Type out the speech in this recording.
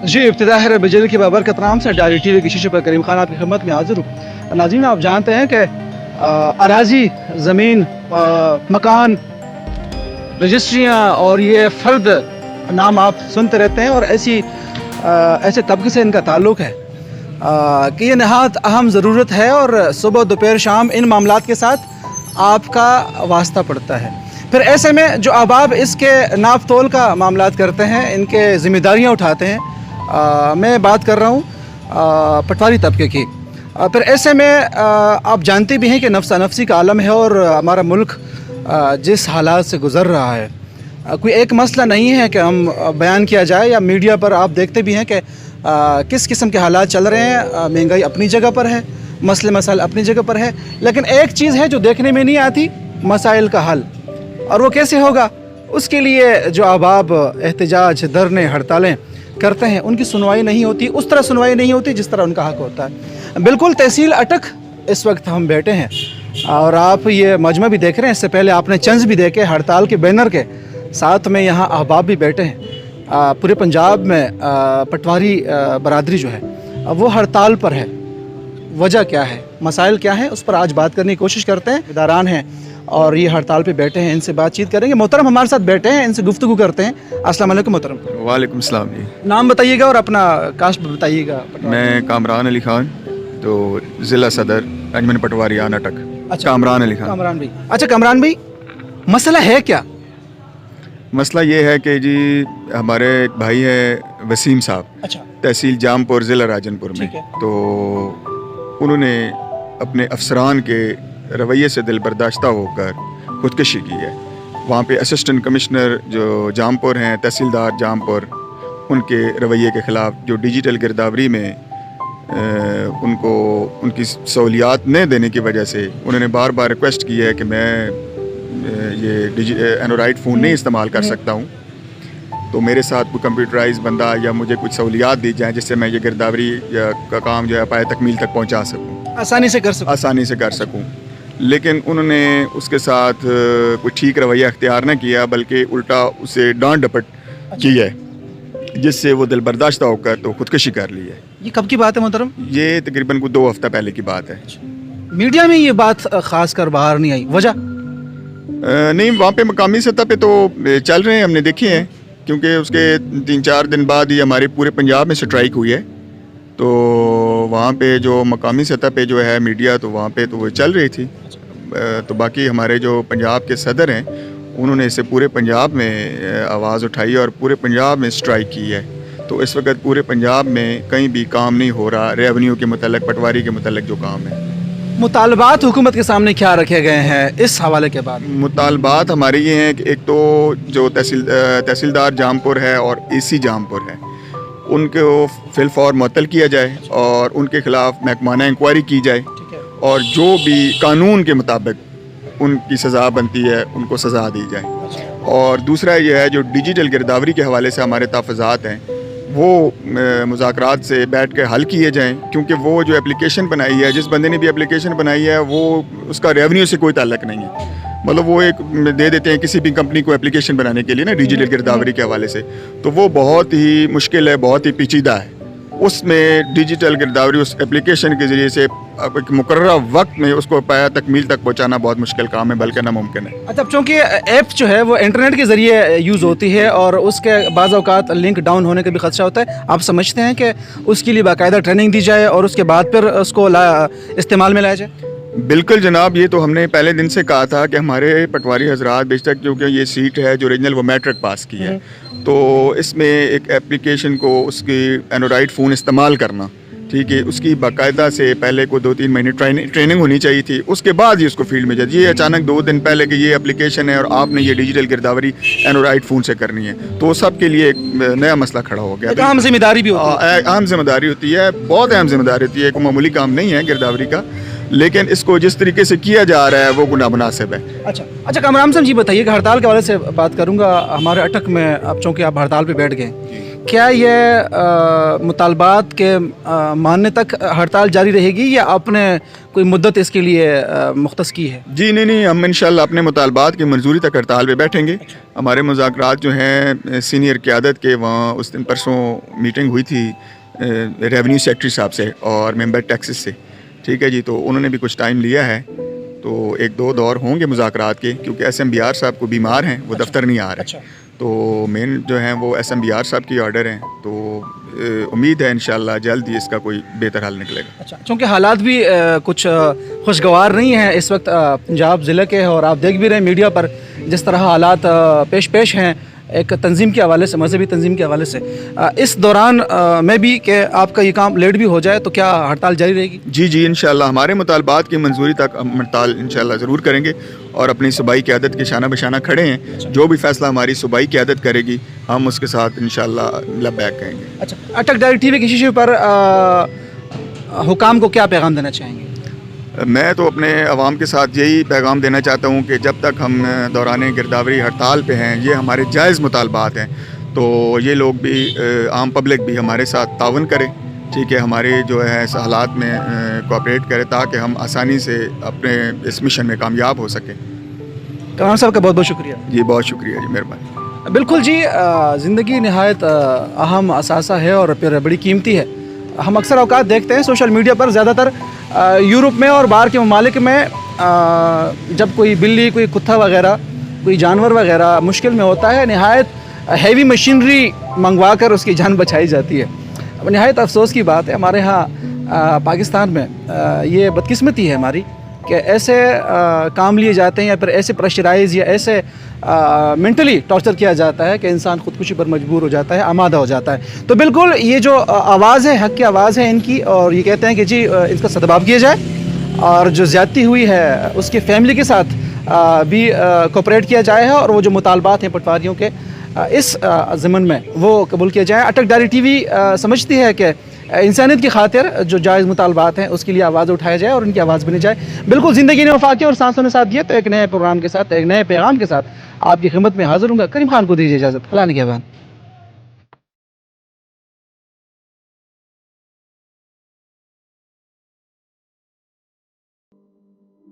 जी इब्तिदा है बजल के बाबरकत नाम से डायरी टी वी की शीशे पर करीम खान आपकी खिदमत में हाजिर हूँ। नाज़रीन, आप जानते हैं कि अराजी, ज़मीन, मकान, रजिस्ट्रियाँ और ये फ़र्द नाम आप सुनते रहते हैं और ऐसे तबके से इनका ताल्लुक़ है कि ये नहायत अहम ज़रूरत है और सुबह दोपहर शाम इन मामलात के साथ आपका वास्ता पड़ता है। फिर ऐसे में जो अहबाब इसके नाप तोल का मामलात करते हैं, इनके ज़िम्मेदारियाँ उठाते हैं, मैं बात कर रहा हूँ पटवारी तबके की। फिर ऐसे में आप जानते भी हैं कि नफ्सा नफ्सी का आलम है और हमारा मुल्क जिस हालात से गुज़र रहा है, कोई एक मसला नहीं है कि हम बयान किया जाए, या मीडिया पर आप देखते भी हैं कि किस किस्म के हालात चल रहे हैं। महंगाई अपनी जगह पर है, मसले मसाइल अपनी जगह पर है, लेकिन एक चीज़ है जो देखने में नहीं आती, मसाइल का हल। और वो कैसे होगा, उसके लिए जो अहबाब एहतजाज, धरने, हड़तालें करते हैं, उनकी सुनवाई नहीं होती, उस तरह सुनवाई नहीं होती जिस तरह उनका हक होता है। बिल्कुल तहसील अटक इस वक्त हम बैठे हैं और आप ये मजमा भी देख रहे हैं। इससे पहले आपने चंज भी देखे हड़ताल के बैनर के साथ में, यहाँ अहबाब भी बैठे हैं। पूरे पंजाब में पटवारी बरादरी जो है वो हड़ताल पर है। वजह क्या है, मसाइल क्या है, उस पर आज बात करने की कोशिश करते हैं। इदारान हैं और ये हड़ताल पे बैठे हैं, इनसे बातचीत करेंगे। मोहतरम हमारे साथ बैठे हैं, इनसे गुफ्तगू करते हैं। अस्सलाम वालेकुम मोहतरम। वालेकुम सलाम जी। नाम बताइएगा और अपना कास्ट बताइएगा। मैं कामरान अली खान, तो ज़िला सदर अंजमन पटवारियान अटक। अच्छा, कामरान अली खान। कामरान भाई। अच्छा कामरान भाई, मसला है क्या? मसला ये है कि जी हमारे एक भाई है वसीम साहब, अच्छा, तहसील जामपुर, ज़िला राजनपुर में। ठीक है। तो उन्होंने अपने अफसरान के रवैये से दिल बर्दाश्ता होकर खुदकशी की है। वहाँ पे असिस्टेंट कमिश्नर जो जामपुर हैं, तहसीलदार जामपुर, उनके रवैये के ख़िलाफ़, जो डिजिटल गिरदावरी में उनको उनकी सहूलियात न देने की वजह से उन्होंने बार बार रिक्वेस्ट की है कि मैं ये एंड्रॉइड फ़ोन नहीं इस्तेमाल कर सकता हूँ, तो मेरे साथ कोई कंप्यूटराइज बंदा या मुझे कुछ सहूलियात दी जाएँ जिससे मैं ये गिरदावरी का काम जो है पाए तकमील तक पहुँचा सकूँ, आसानी से कर सकूँ। लेकिन उन्होंने उसके साथ कोई ठीक रवैया अख्तियार न किया, बल्कि उल्टा उसे डांट डपट की है, जिससे वो दिल बर्दाश्ता होकर तो खुदकशी कर ली है। ये कब की बात है मोहतरम? ये तकरीबन कुछ 2 हफ्ता पहले की बात है। मीडिया में ये बात खास कर बाहर नहीं आई, वजह? नहीं, वहाँ पे मकामी सतह पे तो चल रहे हैं, हमने देखे हैं, क्योंकि उसके 3-4 दिन बाद ही हमारे पूरे पंजाब में स्ट्राइक हुई है। तो वहाँ पे जो मकामी सतह पे जो है मीडिया, तो वहाँ पे तो वो चल रही थी। तो बाकी हमारे जो पंजाब के सदर हैं, उन्होंने इसे पूरे पंजाब में आवाज़ उठाई और पूरे पंजाब में स्ट्राइक की है। तो इस वक्त पूरे पंजाब में कहीं भी काम नहीं हो रहा, रेवेन्यू के मुतल्लिक़, पटवारी के मुतल्लिक़ जो काम है। मुतालबात हुकूमत के सामने क्या रखे गए हैं इस हवाले के बाद? मुतालबात हमारे ये हैं कि एक तो जो तहसीलदार जामपुर है और AC जामपुर है, उनको फिलफौर मुअत्तल किया जाए और उनके ख़िलाफ़ महकमाना इंक्वायरी की जाए, और जो भी कानून के मुताबिक उनकी सज़ा बनती है उनको सज़ा दी जाए। और दूसरा ये है, जो डिजिटल गिरदावरी के हवाले से हमारे तहफ़्फ़ुज़ात हैं, वो मुज़ाकरात से बैठ के हल किए जाएं, क्योंकि वो जो एप्लीकेशन बनाई है, जिस बंदे ने भी एप्लीकेशन बनाई है, वो उसका रेवेन्यू से कोई ताल्लुक़ नहीं है। मतलब वो एक दे देते हैं किसी भी कंपनी को एप्लीकेशन बनाने के लिए ना, डिजिटल गिरदावरी के हवाले से, तो वो बहुत ही मुश्किल है, बहुत ही पेचीदा है। उसमें डिजिटल गिरदावरी उस एप्लीकेशन के ज़रिए से एक मुकर्रर वक्त में उसको पाया तकमील तक पहुंचाना बहुत मुश्किल काम है, बल्कि नामुमकिन है। अच्छा, चूँकि ऐप जो है वो इंटरनेट के ज़रिए यूज़ होती है और उसके बाज़ औक़ात लिंक डाउन होने का भी ख़दशा होता है, आप समझते हैं कि उसके लिए बाकायदा ट्रेनिंग दी जाए और उसके बाद फिर उसको इस्तेमाल में लाया जाए? बिल्कुल जनाब, ये तो हमने पहले दिन से कहा था कि हमारे पटवारी हजरात, बेशक क्योंकि ये सीट है जो रीजनल वो मैट्रिक पास की है, तो इसमें एक एप्लीकेशन को उसकी एंड्रॉइड फ़ोन इस्तेमाल करना, ठीक है, उसकी बाकायदा से पहले को 2-3 महीने ट्रेनिंग होनी चाहिए थी, उसके बाद ही उसको फील्ड में जाए। ये अचानक 2 दिन पहले कि ये एप्लीकेशन है और आपने ये डिजिटल गिरदावरी एंड्रॉइड फ़ोन से करनी है, तो सब के लिए एक नया मसला खड़ा हो गया। अहम जिम्मेदारी भी होती है। अहम जिम्मेदारी होती है, बहुत अहम जिम्मेदारी होती है, कोई मामूली काम नहीं है गिरदावरी का, लेकिन इसको जिस तरीके से किया जा रहा है वो गुनाह मुनासिब है। अच्छा कामरान साहब जी बताइए कि हड़ताल के हवाले से बात करूंगा। हमारे अटक में अब चूँकि आप हड़ताल पे बैठ गए, کیا یہ مطالبات کے ماننے تک ہڑتال جاری رہے گی یا آپ نے کوئی مدت اس کے لیے مختص کی ہے؟ جی نہیں ہم انشاءاللہ اپنے مطالبات کی منظوری تک ہڑتال پہ بیٹھیں گے. ہمارے مذاکرات جو ہیں سینئر قیادت کے وہاں اس دن پرسوں میٹنگ ہوئی تھی ریونیو سیکٹری صاحب سے اور ممبر ٹیکسس سے, ٹھیک ہے جی. تو انہوں نے بھی کچھ ٹائم لیا ہے, تو ایک دو دور ہوں گے مذاکرات کے, کیونکہ ایس ایم بی آر صاحب کو بیمار ہیں, وہ دفتر نہیں آ رہے. تو مین جو ہیں وہ ایس ایم بی آر صاحب کی آرڈر ہیں, تو امید ہے انشاءاللہ جلد ہی اس کا کوئی بہتر حل نکلے گا. اچھا, چونکہ حالات بھی کچھ خوشگوار نہیں ہیں اس وقت پنجاب ضلع کے, اور آپ دیکھ بھی رہے ہیں میڈیا پر جس طرح حالات پیش ہیں ایک تنظیم کے حوالے سے, مذہبی تنظیم کے حوالے سے. اس دوران میں بھی کہ آپ کا یہ کام لیٹ بھی ہو جائے تو کیا ہڑتال جاری رہے گی؟ جی انشاءاللہ ہمارے مطالبات کی منظوری تک ہم ہڑتال انشاءاللہ ضرور کریں گے, اور اپنی صوبائی قیادت کے شانہ بشانہ کھڑے ہیں. جو بھی فیصلہ ہماری صوبائی قیادت کرے گی ہم اس کے ساتھ انشاءاللہ لبیک کہیں گے. اچھا, اٹک ڈائری ٹی وی کے شیشے پر حکام کو کیا پیغام دینا چاہیں گے؟ میں تو اپنے عوام کے ساتھ یہی پیغام دینا چاہتا ہوں کہ جب تک ہم دوران گرداوری ہڑتال پہ ہیں, یہ ہمارے جائز مطالبات ہیں, تو یہ لوگ بھی عام پبلک بھی ہمارے ساتھ تعاون کرے, ٹھیک ہے, ہمارے جو ہے اس حالات میں کوآپریٹ کرے تاکہ ہم آسانی سے اپنے اس مشن میں کامیاب ہو سکیں. کمران صاحب کا بہت بہت شکریہ. جی بہت شکریہ جی, مہربانی. بالکل جی, زندگی نہایت اہم اثاثہ ہے اور پھر بڑی قیمتی ہے. ہم اکثر اوقات دیکھتے ہیں سوشل میڈیا پر, زیادہ تر یورپ میں اور باہر کے ممالک میں جب کوئی بلی, کوئی کتا وغیرہ, کوئی جانور وغیرہ مشکل میں ہوتا ہے, نہایت ہیوی مشینری منگوا کر اس کی جان بچائی جاتی ہے. نہایت افسوس کی بات ہے ہمارے ہاں پاکستان میں یہ بدقسمتی ہے ہماری کہ ایسے کام لیے جاتے ہیں یا پھر ایسے پریشرائز یا ایسے مینٹلی ٹارچر کیا جاتا ہے کہ انسان خودکشی پر مجبور ہو جاتا ہے, آمادہ ہو جاتا ہے. تو بالکل یہ جو آواز ہے, حق کی آواز ہے ان کی, اور یہ کہتے ہیں کہ جی اس کا سدباب کیا جائے, اور جو زیادتی ہوئی ہے اس کی فیملی کے ساتھ بھی کوپریٹ کیا جائے, اور وہ جو مطالبات ہیں پٹواریوں کے اس ضمن میں وہ قبول کیا جائے. اٹک ڈائری ٹی وی سمجھتی ہے کہ انسانیت کی خاطر جو جائز مطالبات ہیں اس کے لیے آواز اٹھایا جائے اور ان کی آواز بنی جائے. بالکل زندگی نے وفا کیا اور سانسوں نے ساتھ دیا. تو ایک نئے پروگرام کے ساتھ, ایک نئے پیغام کے ساتھ آپ کی خدمت میں حاضر ہوں گا. کریم خان کو دیجیے اجازت. اللہ نگہبان.